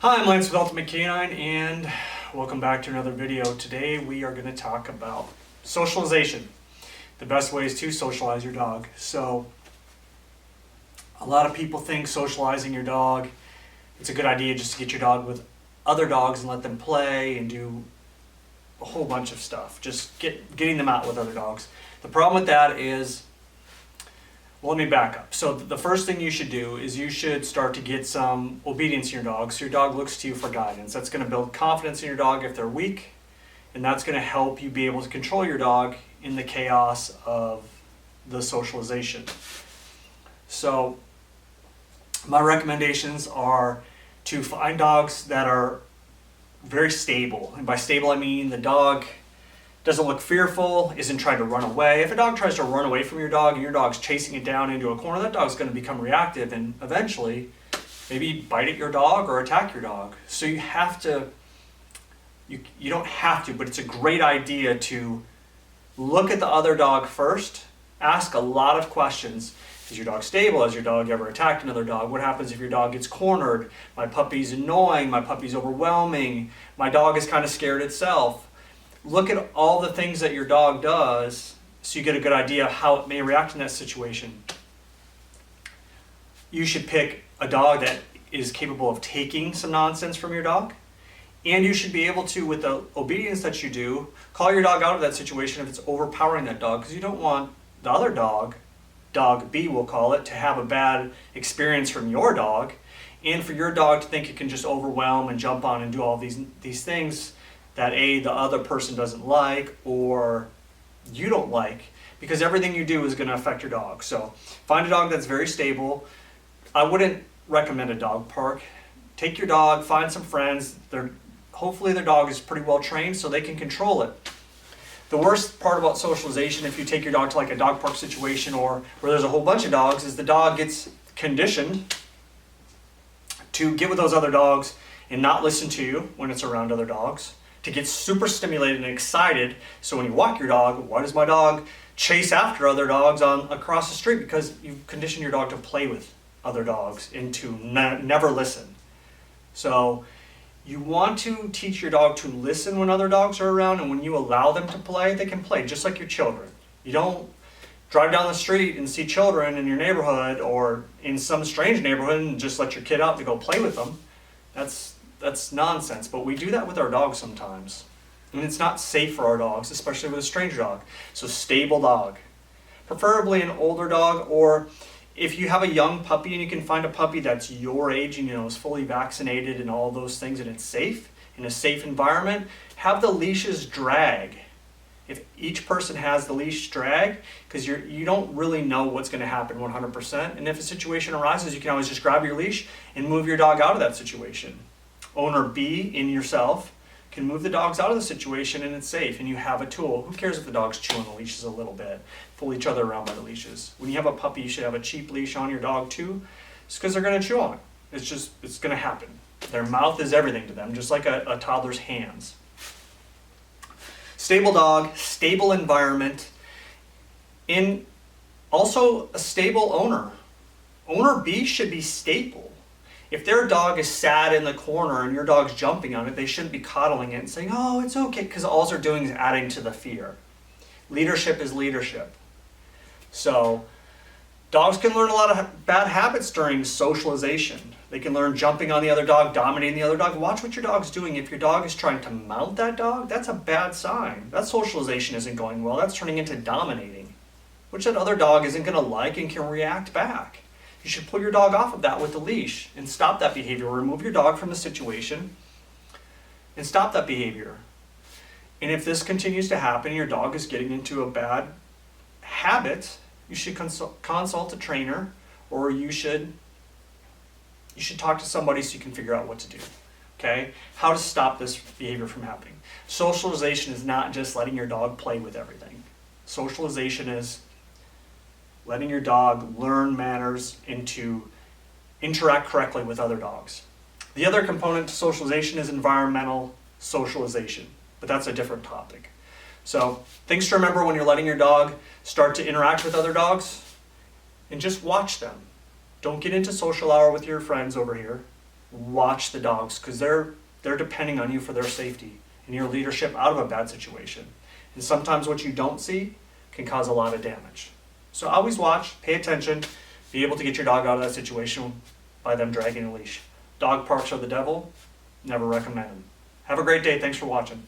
Hi, I'm Lance with Ultimate Canine, and welcome back to another video. Today we are going to talk about socialization, the best ways to socialize your dog. So, a lot of people think socializing your dog, it's a good idea just to get your dog with other dogs and let them play and do a whole bunch of stuff. Just getting them out with other dogs. The problem with that is, well, let me back up. So the first thing you should do is you should start to get some obedience in your dog, so your dog looks to you for guidance. That's going to build confidence in your dog if they're weak, and that's going to help you be able to control your dog in the chaos of the socialization. So my recommendations are to find dogs that are very stable. And by stable I mean the dog doesn't look fearful, isn't trying to run away. If a dog tries to run away from your dog and your dog's chasing it down into a corner, that dog's going to become reactive and eventually maybe bite at your dog or attack your dog. So you have to, you don't have to, but it's a great idea to look at the other dog first, ask a lot of questions. Is your dog stable? Has your dog ever attacked another dog? What happens if your dog gets cornered? My puppy's annoying, my puppy's overwhelming, my dog is kind of scared itself. Look at all the things that your dog does so you get a good idea of how it may react in that situation. You should pick a dog that is capable of taking some nonsense from your dog, and you should be able to, with the obedience that you do, call your dog out of that situation if it's overpowering that dog, because you don't want the other dog, dog B we'll call it, to have a bad experience from your dog, and for your dog to think it can just overwhelm and jump on and do all these things that the other person doesn't like or you don't like, because everything you do is going to affect your dog. So find a dog that's very stable. I wouldn't recommend a dog park. Take your dog, find some friends. Hopefully their dog is pretty well trained so they can control it. The worst part about socialization, if you take your dog to like a dog park situation or where there's a whole bunch of dogs, is the dog gets conditioned to get with those other dogs and not listen to you when it's around other dogs, to get super stimulated and excited. So when you walk your dog, why does my dog chase after other dogs across the street? Because you've conditioned your dog to play with other dogs and to never listen. So you want to teach your dog to listen when other dogs are around, and when you allow them to play, they can play just like your children. You don't drive down the street and see children in your neighborhood or in some strange neighborhood and just let your kid out to go play with them. That's nonsense, but we do that with our dogs sometimes. And it's not safe for our dogs, especially with a stranger dog. So stable dog. Preferably an older dog, or if you have a young puppy and you can find a puppy that's your age and is fully vaccinated and all those things and it's safe, in a safe environment, have the leashes drag. If each person has the leash drag, because you don't really know what's going to happen 100%. And if a situation arises, you can always just grab your leash and move your dog out of that situation. Owner B and yourself can move the dogs out of the situation and it's safe and you have a tool. Who cares if the dog's chewing the leashes a little bit? Pull each other around by the leashes. When you have a puppy, you should have a cheap leash on your dog too. It's because they're going to chew on it. It's going to happen. Their mouth is everything to them, just like a toddler's hands. Stable dog, stable environment, and also a stable owner. Owner B should be stable. If their dog is sad in the corner and your dog's jumping on it, they shouldn't be coddling it and saying, oh, it's okay, because all they're doing is adding to the fear. Leadership is leadership. So dogs can learn a lot of bad habits during socialization. They can learn jumping on the other dog, dominating the other dog. Watch what your dog's doing. If your dog is trying to mount that dog, that's a bad sign. That socialization isn't going well. That's turning into dominating, which that other dog isn't going to like and can react back. You should pull your dog off of that with the leash and stop that behavior. Remove your dog from the situation and stop that behavior. And if this continues to happen, your dog is getting into a bad habit, you should consult a trainer, or you should talk to somebody so you can figure out what to do. Okay? How to stop this behavior from happening. Socialization is not just letting your dog play with everything. Socialization is letting your dog learn manners and to interact correctly with other dogs. The other component to socialization is environmental socialization, but that's a different topic. So things to remember when you're letting your dog start to interact with other dogs, and just watch them. Don't get into social hour with your friends over here. watch the dogs, because they're depending on you for their safety and your leadership out of a bad situation. And sometimes what you don't see can cause a lot of damage. So always watch, pay attention, be able to get your dog out of that situation by them dragging a leash. Dog parks are the devil, never recommend them. Have a great day, thanks for watching.